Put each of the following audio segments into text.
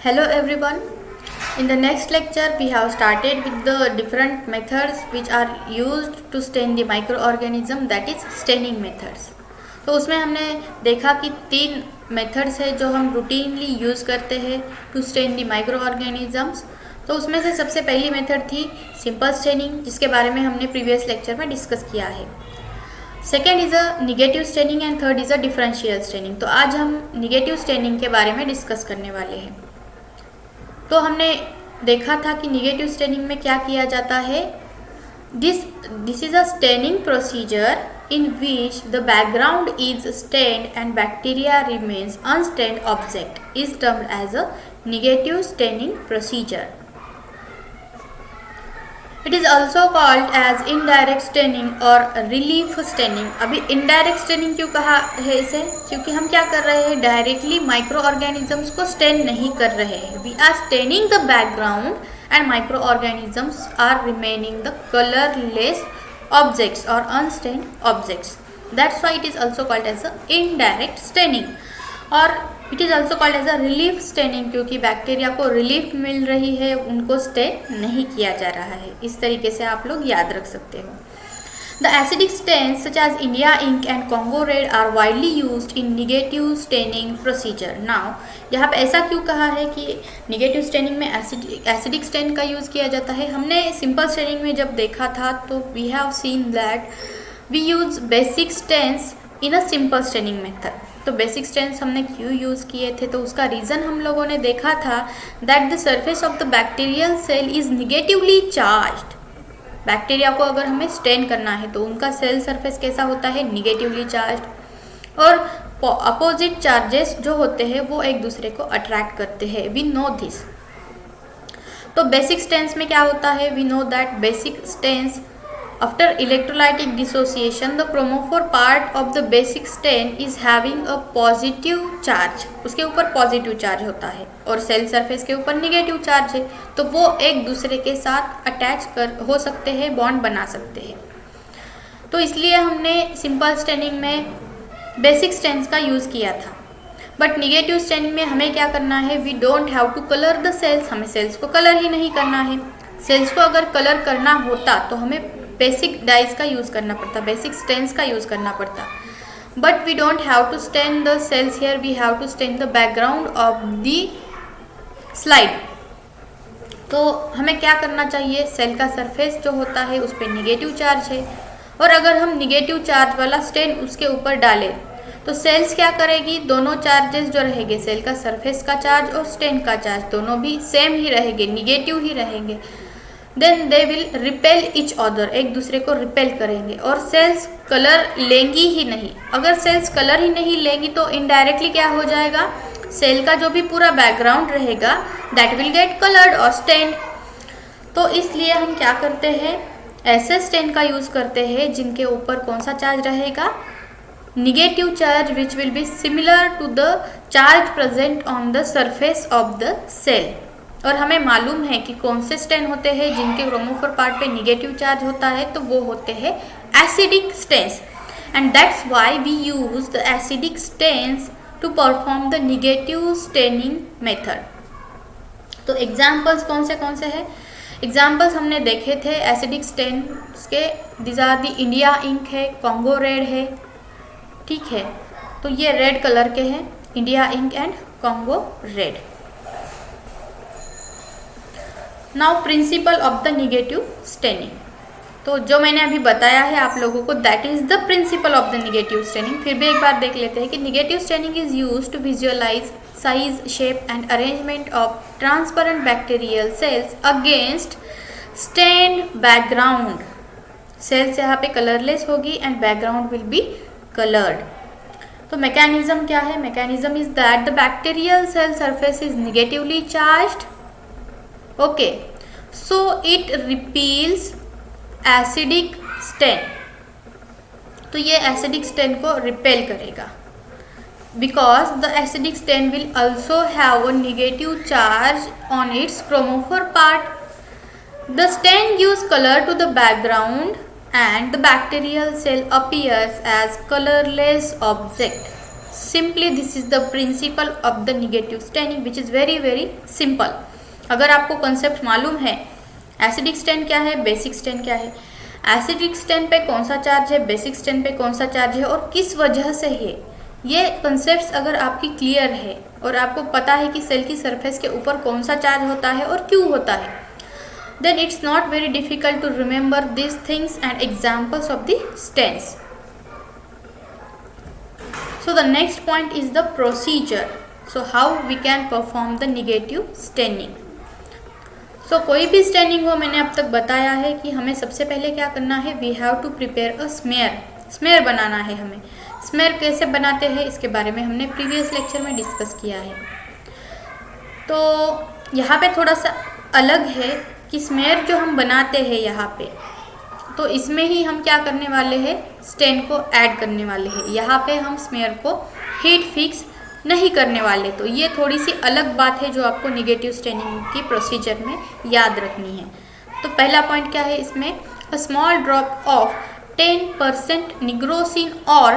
Hello everyone. In the next lecture we have started with the different methods which are used to stain the microorganism, that is staining methods. तो उसमें हमने देखा कि तीन methods है जो हम रूटीनली यूज़ करते हैं to stain the microorganisms. तो उसमें से सबसे पहली मेथड थी सिंपल स्टेनिंग, जिसके बारे में हमने प्रीवियस लेक्चर में डिस्कस किया है। Second is a negative staining and third is a differential staining. तो आज हम निगेटिव स्टेनिंग के बारे में डिस्कस करने वाले हैं। तो हमने देखा था कि निगेटिव स्टेनिंग में क्या किया जाता है। This is a staining procedure in which the background is stained and bacteria remains unstained object is termed as a negative staining procedure. It is also called as indirect staining or relief staining. अभी indirect staining क्यों कहा है इसे? क्योंकि हम क्या कर रहे हैं, डायरेक्टली माइक्रो ऑर्गेनिजम्स को स्टेन नहीं कर रहे हैं। We are staining the background and micro organisms are remaining the colourless objects और unstained objects. That's why it is also called as a indirect staining. और it is also called as a relief staining, क्योंकि bacteria को relief मिल रही है, उनको stand नहीं किया जा रहा है। इस तरीके से आप लोग याद रख सकते हो। The acidic stains such as India ink and Congo red are widely used in negative staining procedure. Now यहाँ पे ऐसा क्यों कहा है कि निगेटिव स्टेनिंग में एसिडिक स्टेन का यूज़ किया जाता है? हमने सिंपल स्टेनिंग में जब देखा था तो we have seen that we use basic stains in a simple staining method. तो बेसिक स्टेन्स हमने क्यों यूज़ किए थे? तो उसका रीज़न हम लोगों ने देखा था that the surface of the bacterial cell is negatively charged. Bacteria को अगर हमें स्टेन करना है तो उनका सेल सरफेस कैसा होता है? Negatively charged. और अपोजिट चार्जेस जो होते हैं वो एक दूसरे को अट्रैक्ट करते हैं। We know this. तो बेसिक स्टेन्स में क्या होता है? We know that basic stains after electrolytic dissociation the chromophore part of the basic stain is having a positive charge। उसके ऊपर पॉजिटिव चार्ज होता है और सेल सरफेस के ऊपर निगेटिव चार्ज है, तो वो एक दूसरे के साथ अटैच हो सकते हैं, बॉन्ड बना सकते हैं। तो इसलिए हमने सिंपल स्टेनिंग में बेसिक स्टेन्स का यूज़ किया था। बट निगेटिव स्टेनिंग में हमें क्या करना है? We don't have to colour the cells. हमें सेल्स को कलर ही नहीं करना है। सेल्स को अगर कलर करना होता तो हमें बेसिक डाइज का यूज़ करना पड़ता, बेसिक स्टेन्स का यूज़ करना पड़ता। But we don't have to stain the cells here, we have to stain the background of the slide. तो हमें क्या करना चाहिए? सेल का सरफेस जो होता है उस पर निगेटिव चार्ज है, और अगर हम निगेटिव चार्ज वाला स्टेन उसके ऊपर डालें तो सेल्स क्या करेगी? दोनों चार्जेस जो रहेंगे, सेल का सरफेस का चार्ज और स्टेन का चार्ज, दोनों भी सेम ही रहेंगे, निगेटिव ही रहेंगे। Then they will repel each other, एक दूसरे को रिपेल करेंगे, और सेल्स कलर लेंगी ही नहीं। अगर सेल्स कलर ही नहीं लेंगी तो इनडायरेक्टली क्या हो जाएगा? सेल का जो भी पूरा बैकग्राउंड रहेगा दैट विल गेट कलर्ड और स्टेन्ड। तो इसलिए हम क्या करते हैं? ऐसे स्टेन का यूज़ करते हैं जिनके ऊपर कौन सा चार्ज रहेगा? Negative charge which will be similar to the charge present on the surface of the cell. और हमें मालूम है कि कौन से स्टेन होते हैं जिनके क्रोमोफोर पार्ट पे निगेटिव चार्ज होता है, तो वो होते हैं acidic stains, and that's why we use the acidic stains to perform the negative staining method. तो एग्जाम्पल्स कौन से हैं? एग्जाम्पल्स हमने देखे थे एसिडिक स्टेन्स के। This are the India ink है, कॉन्गो रेड है, ठीक है। तो ये रेड कलर के हैं, India ink and Congo red. Now principle of the negative staining. तो जो मैंने अभी बताया है आप लोगों को, that is the principle of the negative staining. फिर भी एक बार देख लेते हैं कि negative staining is used to visualise size, shape and arrangement of transparent bacterial cells against stained background. Cells यहाँ पे कलरलेस होगी and background will be coloured. तो मैकेनिज्म क्या है? Mechanism is that the bacterial cell surface is negatively charged. Okay, so it रिपील्स acidic stain. तो ये acidic stain को repel करेगा, because the acidic stain will also have a negative charge on its chromophore part. The stain gives colour to the background and the bacterial cell appears as colorless object। Simply this is the principle of the negative staining which is very very simple. अगर आपको concept मालूम है acidic stand क्या है, basic stand क्या है, acidic stand पे कौन सा चार्ज है, बेसिक स्टेन पे कौन सा चार्ज है और किस वजह से है, ये कॉन्सेप्ट्स अगर आपकी क्लियर है और आपको पता है कि सेल की सरफेस के ऊपर कौन सा चार्ज होता है और क्यों होता है, then it's not very difficult to remember these things and examples of the stents. So the next point is the procedure. So how we can perform the negative staining. So कोई भी staining हो, मैंने अब तक बताया है कि हमें सबसे पहले क्या करना है, we have to prepare a smear. Smear बनाना है हमें। स्मेयर कैसे बनाते हैं इसके बारे में हमने प्रीवियस लेक्चर में डिस्कस किया है। तो यहाँ पे थोड़ा सा अलग है कि स्मेयर जो हम बनाते हैं यहाँ पे, तो इसमें ही हम क्या करने वाले हैं, स्टेन को ऐड करने वाले हैं। यहाँ पे हम स्मेयर को हीट फिक्स नहीं करने वाले। तो ये थोड़ी सी अलग बात है जो आपको निगेटिव स्टेनिंग की प्रोसीजर में याद रखनी है। तो पहला पॉइंट क्या है इसमें, अ स्मॉल ड्रॉप ऑफ 10% निग्रोसिन और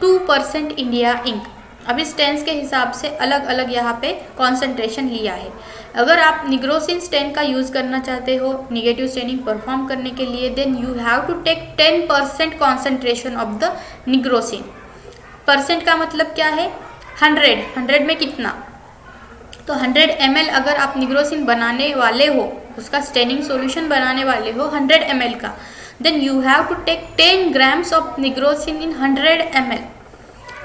2% इंडिया इंक। अभी स्टेन्स के हिसाब से अलग अलग यहाँ पे कॉन्सेंट्रेशन लिया है। अगर आप निग्रोसिन स्टेन का यूज़ करना चाहते हो निगेटिव स्टेनिंग परफॉर्म करने के लिए, then you have to take 10% concentration of the nigrosin. Percent का मतलब क्या है, 100 में कितना, तो 100 ml अगर आप निग्रोसिन बनाने वाले हो, उसका स्टेनिंग सॉल्यूशन बनाने वाले हो 100 ml का, then you have to take 10 grams of nigrosin in 100 ml।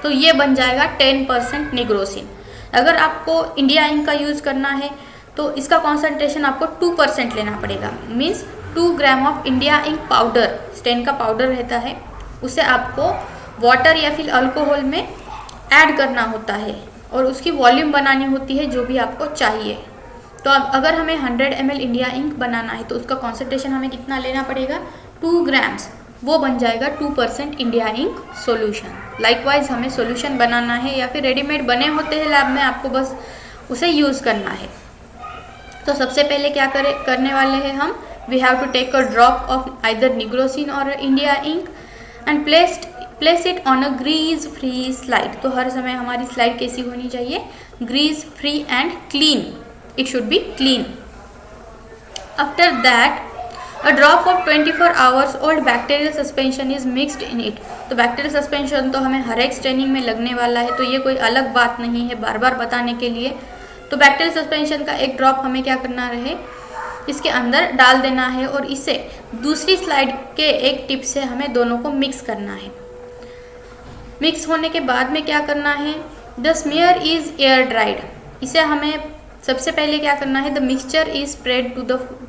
तो ये बन जाएगा 10% निग्रोसिन। अगर आपको इंडिया इंक का यूज़ करना है तो इसका कॉन्सेंट्रेशन आपको 2% लेना पड़ेगा। Means 2 gram of India ink powder, stain का पाउडर रहता है, उसे आपको वाटर या फिर अल्कोहल में ऐड करना होता है और उसकी वॉल्यूम बनानी होती है जो भी आपको चाहिए। तो अब अगर हमें 100 ml इंडिया इंक बनाना है तो उसका कॉन्सेंट्रेशन हमें कितना लेना पड़ेगा, 2 ग्राम्स। वो बन जाएगा 2% इंडिया इंक सॉल्यूशन। लाइकवाइज हमें सॉल्यूशन बनाना है या फिर रेडीमेड बने होते हैं लैब में, आपको बस उसे यूज़ करना है। तो सबसे पहले क्या करने वाले हैं हम, we have to take a drop of either nigrosin or India ink and place it on a grease free slide. तो हर समय हमारी स्लाइड कैसी होनी चाहिए, grease free and clean, it should be clean. After that A drop of 24 hours old bacterial suspension is mixed in it। तो bacterial suspension तो हमें हर एक स्टेनिंग में लगने वाला है, तो ये कोई अलग बात नहीं है बार बार बताने के लिए। तो बैक्टीरियल सस्पेंशन का एक ड्रॉप हमें क्या करना रहे, इसके अंदर डाल देना है और इसे दूसरी स्लाइड के एक टिप से हमें दोनों को मिक्स करना है। मिक्स होने के बाद में क्या करना है, the smear is air dried. इसे हमें सबसे पहले क्या करना है, the mixture is spread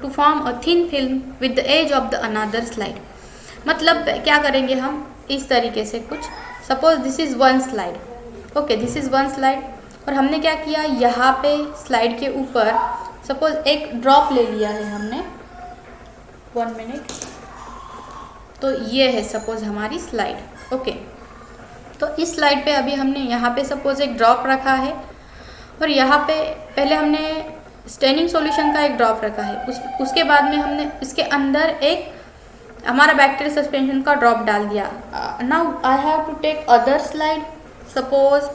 to form a thin film with the edge of the another slide. मतलब क्या करेंगे हम इस तरीके से कुछ, suppose this is 1 slide, okay this is 1 slide, और हमने क्या किया, यहाँ पे स्लाइड के ऊपर सपोज एक ड्रॉप ले लिया है हमने, 1 मिनट। तो ये है सपोज हमारी स्लाइड, ओके। तो इस स्लाइड पे अभी हमने यहाँ पे सपोज एक ड्रॉप रखा है और यहाँ पे पहले हमने स्टेनिंग सॉल्यूशन का एक ड्रॉप रखा है, उसके बाद में हमने इसके अंदर एक हमारा बैक्टीरियल सस्पेंशन का ड्रॉप डाल दिया। Now I have to take other slide, suppose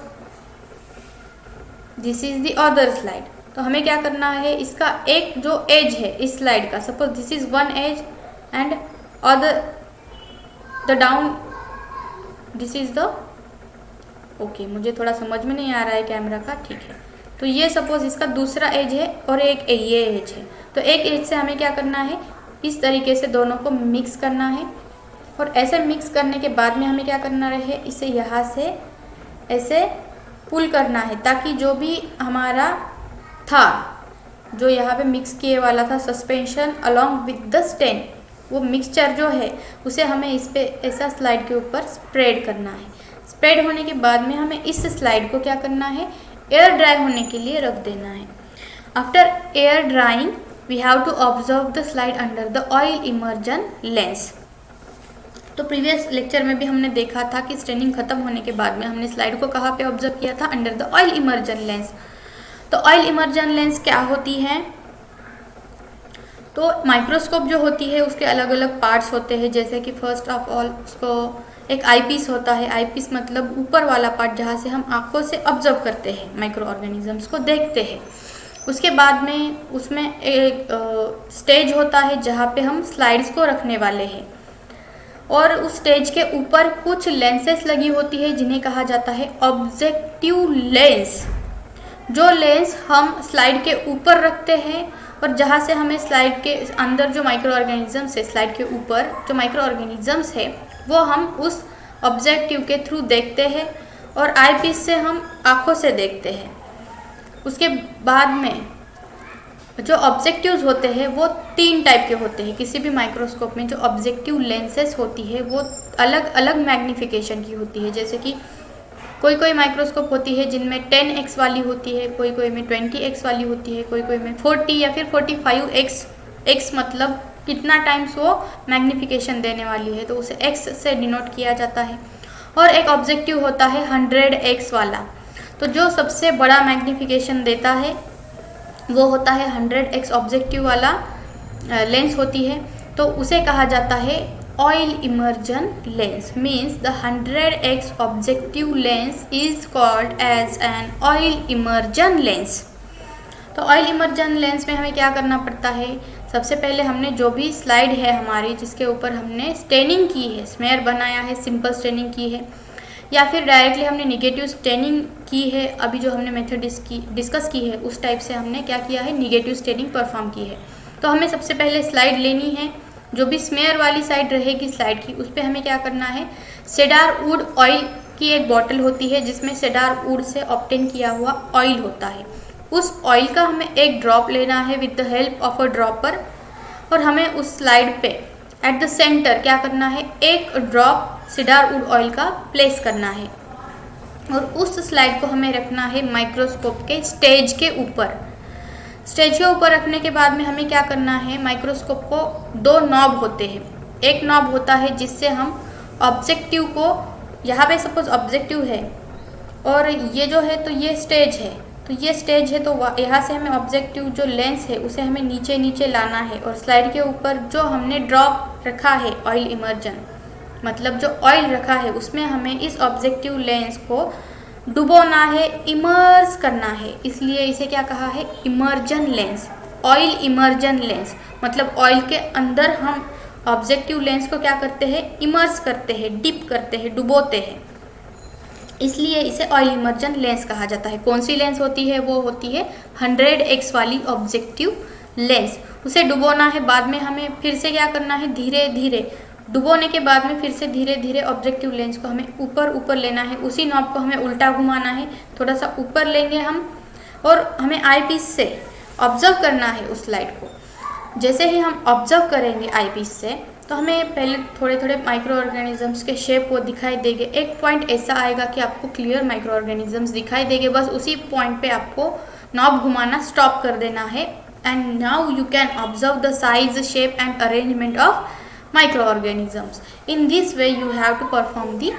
this is the other slide. तो हमें क्या करना है, इसका एक जो एज है इस स्लाइड का, suppose this is 1 edge and other the down this is the, okay मुझे थोड़ा समझ में नहीं आ रहा है कैमरा का, ठीक है। तो ये सपोज इसका दूसरा एज है और एक ये एज है। तो एक एज से हमें क्या करना है, इस तरीके से दोनों को मिक्स करना है और ऐसे मिक्स करने के बाद में हमें क्या करना रहे, इसे यहाँ से ऐसे पुल करना है ताकि जो भी हमारा था, जो यहाँ पे मिक्स किए वाला था suspension along with the stain, वो मिक्सचर जो है उसे हमें इस पे ऐसा स्लाइड के ऊपर स्प्रेड करना है। स्प्रेड होने के बाद में हमें इस स्लाइड को क्या करना है, एयर ड्राई होने के लिए रख देना है। After air drying we have to observe the slide under the oil immersion lens. तो प्रीवियस लेक्चर में भी हमने देखा था कि स्टेनिंग खत्म होने के बाद में हमने स्लाइड को कहाँ पे ऑब्जर्व किया था, under the oil immersion lens. तो ऑयल इमर्जन लेंस क्या होती है, तो माइक्रोस्कोप जो होती है उसके अलग अलग पार्ट्स होते हैं, जैसे कि फर्स्ट ऑफ ऑल उसको एक आईपीस होता है। आईपीस मतलब ऊपर वाला पार्ट जहाँ से हम आंखों से ऑब्जर्व करते हैं, माइक्रो ऑर्गेनिजम्स को देखते हैं। उसके बाद में उसमें एक स्टेज होता है जहाँ पे हम स्लाइड्स को रखने वाले हैं, और उस स्टेज के ऊपर कुछ लेंसेस लगी होती है जिन्हें कहा जाता है ऑब्जेक्टिव लेंस। जो लेंस हम स्लाइड के ऊपर रखते हैं और जहाँ से हमें स्लाइड के अंदर जो माइक्रो ऑर्गेनिजम्स है, स्लाइड के ऊपर जो माइक्रो ऑर्गेनिजम्स है वो हम उस ऑब्जेक्टिव के थ्रू देखते हैं, और आईपीस से हम आँखों से देखते हैं। उसके बाद में जो ऑब्जेक्टिव्स होते हैं वो 3 टाइप के होते हैं। किसी भी माइक्रोस्कोप में जो ऑब्जेक्टिव लेंसेस होती है वो अलग अलग मैग्नीफिकेशन की होती है। जैसे कि कोई माइक्रोस्कोप होती है जिनमें 10x वाली होती है, कोई में 20x वाली होती है, कोई में 40 या फिर 45x। x मतलब कितना टाइम्स वो मैग्नीफिकेशन देने वाली है, तो उसे x से डिनोट किया जाता है। और एक ऑब्जेक्टिव होता है 100x वाला, तो जो सबसे बड़ा मैग्नीफिकेशन देता है वो होता है 100x ऑब्जेक्टिव वाला लेंस होती है, तो उसे कहा जाता है oil immersion lens. Means the 100x objective lens is called as an oil immersion lens. तो ऑयल इमर्जन लेंस में हमें क्या करना पड़ता है, सबसे पहले हमने जो भी स्लाइड है हमारी जिसके ऊपर हमने स्टेनिंग की है, स्मेयर बनाया है, सिंपल स्टेनिंग की है, या फिर डायरेक्टली हमने निगेटिव स्टेनिंग की है, अभी जो हमने मेथड डिस्कस की है उस टाइप से हमने क्या किया है, निगेटिव स्टेनिंग परफॉर्म की है। तो हमें सबसे पहले स्लाइड लेनी है, जो भी स्मेयर वाली साइड रहेगी स्लाइड की उस पर हमें क्या करना है, सेडार वुड ऑयल की एक बॉटल होती है जिसमें सेडार वुड से ऑब्टेन किया हुआ ऑयल होता है। उस ऑयल का हमें एक ड्रॉप लेना है with the help of a dropper, और हमें उस स्लाइड पे एट द सेंटर क्या करना है, एक ड्रॉप सेडार वुड ऑयल का प्लेस करना है, और उस स्लाइड को हमें रखना है माइक्रोस्कोप के स्टेज के ऊपर। स्टेज के ऊपर रखने के बाद में हमें क्या करना है, माइक्रोस्कोप को 2 नॉब होते हैं। एक नॉब होता है जिससे हम ऑब्जेक्टिव को, यहाँ पे सपोज ऑब्जेक्टिव है और ये जो है तो ये स्टेज है, तो ये स्टेज है, तो यहाँ से हमें ऑब्जेक्टिव जो लेंस है उसे हमें नीचे नीचे लाना है, और स्लाइड के ऊपर जो हमने ड्रॉप रखा है ऑयल इमर्जन, मतलब जो ऑयल रखा है उसमें हमें इस ऑब्जेक्टिव लेंस को डुबोना है, इमर्स करना है, इसलिए इसे क्या कहा है, immersion lens. Oil immersion lens मतलब ऑयल के अंदर हम ऑब्जेक्टिव लेंस को क्या करते हैं, इमर्स करते हैं, डिप करते हैं, डुबोते हैं, इसलिए इसे ऑयल इमर्जन लेंस कहा जाता है। कौन सी लेंस होती है, वो होती है 100x वाली ऑब्जेक्टिव लेंस। उसे डुबोना है, बाद में हमें फिर से क्या करना है, धीरे धीरे डुबोने के बाद में फिर से धीरे धीरे ऑब्जेक्टिव लेंस को हमें ऊपर ऊपर लेना है, उसी नॉब को हमें उल्टा घुमाना है, थोड़ा सा ऊपर लेंगे हम, और हमें आईपीस से ऑब्जर्व करना है उस लाइट को। जैसे ही हम ऑब्जर्व करेंगे आईपीस से, तो हमें पहले थोड़े थोड़े माइक्रो ऑर्गेनिजम्स के शेप वो दिखाई देंगे। एक पॉइंट ऐसा आएगा कि आपको क्लियर माइक्रो ऑर्गेनिजम्स दिखाई देंगे, बस उसी पॉइंट पे आपको नॉब घुमाना स्टॉप कर देना है, and now you can observe the size, shape and arrangement of microorganisms. In this way you have to perform the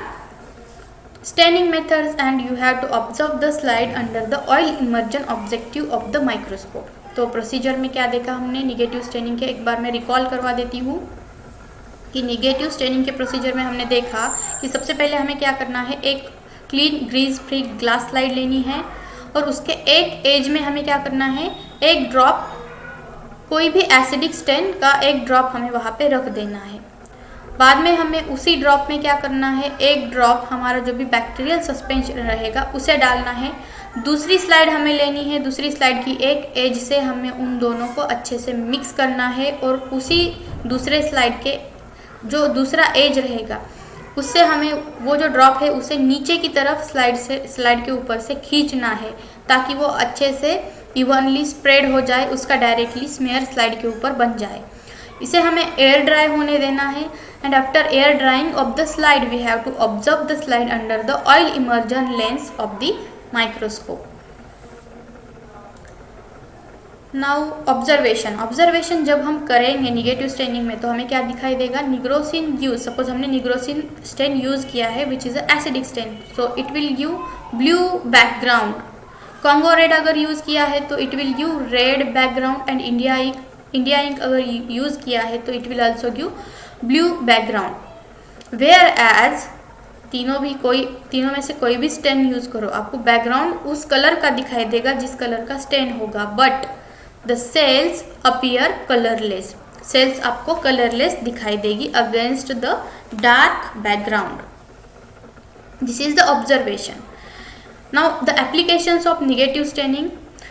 staining methods and you have to observe the slide under the oil immersion objective of the microscope. तो procedure में क्या देखा हमने negative staining के, एक बार मैं recall करवा देती हूँ कि निगेटिव स्टेनिंग के प्रोसीजर में हमने देखा कि सबसे पहले हमें क्या करना है, एक clean grease free glass slide लेनी है, और उसके एक एज में हमें क्या करना है, एक ड्रॉप कोई भी एसिडिक स्टेन का एक ड्रॉप हमें वहाँ पे रख देना है। बाद में हमें उसी ड्रॉप में क्या करना है, एक ड्रॉप हमारा जो भी बैक्टीरियल सस्पेंशन रहेगा उसे डालना है। दूसरी स्लाइड हमें लेनी है, दूसरी स्लाइड की एक एज से हमें उन दोनों को अच्छे से मिक्स करना है, और उसी दूसरे स्लाइड के जो दूसरा एज रहेगा उससे हमें वो जो ड्रॉप है उसे नीचे की तरफ स्लाइड के ऊपर से खींचना है, ताकि वो अच्छे से इवनली स्प्रेड हो जाए, उसका डायरेक्टली स्मेयर स्लाइड के ऊपर बन जाए। इसे हमें एयर ड्राई होने देना है, and after air drying of the slide we have to observe the slide under the oil immersion lens of the microscope. Now observation जब हम करेंगे निगेटिव स्टेनिंग में तो हमें क्या दिखाई देगा, निग्रोसिन यूज, सपोज हमने निग्रोसिन स्टेन यूज़ किया है which is a acidic stain, so it will give blue background. Congo red अगर यूज़ किया है तो it will give red background, and India ink अगर यूज़ किया है तो it will also give blue background. Whereas तीनों में से कोई भी स्टेन यूज करो, आपको बैकग्राउंड उस कलर का दिखाई देगा जिस कलर का स्टेन होगा, but the cells appear colourless, cells आपको कलरलेस दिखाई देगी against the dark background. This is the observation. Now the applications of negative staining.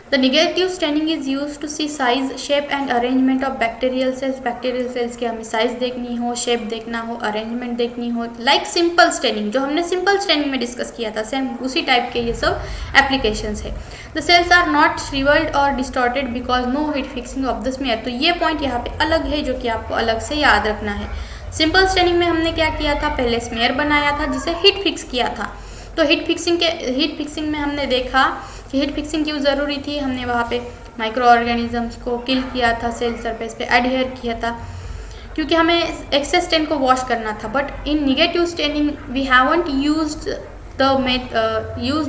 The negative staining is used to see size, shape and arrangement of bacterial cells. Bacterial cells के हमें size देखनी हो, shape देखना हो, arrangement देखनी हो, like simple staining जो हमने सिंपल स्टेनिंग में डिस्कस किया था, सेम उसी टाइप के ये सब एप्लीकेशंस है. The cells are not shrivelled और distorted because no heat fixing of the smear. तो ये पॉइंट यहाँ पे अलग है जो कि आपको अलग से याद रखना है. सिंपल स्टेनिंग में हमने क्या किया था, पहले स्मेयर बनाया था जिसे हीट फिक्स किया था. तो हीट फिक्सिंग में हमने देखा कि हीट फिक्सिंग क्यों ज़रूरी थी. हमने वहाँ पे माइक्रो ऑर्गेनिजम्स को किल किया था, सेल सरफेस पे एडहेयर किया था, क्योंकि हमें एक्सेस स्टेन को वॉश करना था. But in negative staining we haven't used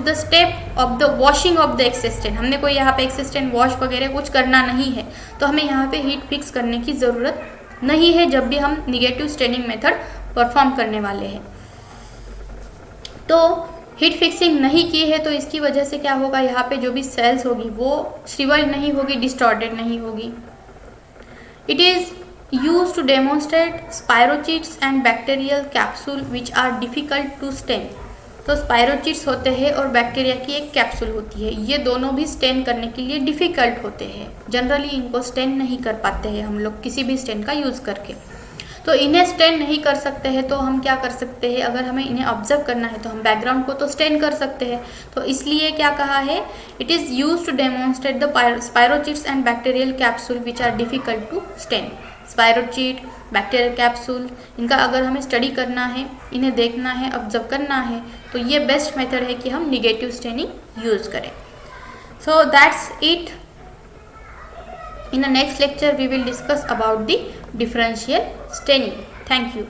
the step of the washing of the excess stain. हमने कोई यहाँ पे एक्सेस स्टेन वॉश वगैरह कुछ करना नहीं है, तो हमें यहाँ पे हीट फिक्स करने की ज़रूरत नहीं है जब भी हम निगेटिव स्टेनिंग मेथड परफॉर्म करने वाले हैं. तो हीट फिक्सिंग नहीं की है तो इसकी वजह से क्या होगा, यहाँ पे जो भी सेल्स होगी वो श्रिवल्ड नहीं होगी, डिस्टॉर्टेड नहीं होगी. It is use to demonstrate spirochetes and bacterial capsule which are difficult to stain. तो स्पायरोचिट्स होते हैं और बैक्टीरिया की एक कैप्सूल होती है, ये दोनों भी स्टेन करने के लिए डिफ़िकल्ट होते हैं. जनरली इनको स्टेन नहीं कर पाते हैं हम लोग किसी भी स्टेन का यूज़ करके. तो इन्हें स्टेन नहीं कर सकते हैं तो हम क्या कर सकते हैं, अगर हमें इन्हें ऑब्जर्व करना है तो हम बैकग्राउंड को तो स्टेन कर सकते हैं. तो इसलिए क्या कहा है, it is use to demonstrate the spirochetes and bacterial capsule which are difficult to stain. Spirochete, bacterial capsule, इनका अगर हमें स्टडी करना है, इन्हें देखना है, ऑब्जर्व करना है, तो ये बेस्ट मेथड है कि हम निगेटिव स्टेनिंग यूज़ करें. So that's it. In the next lecture we will discuss about the differential staining. Thank you.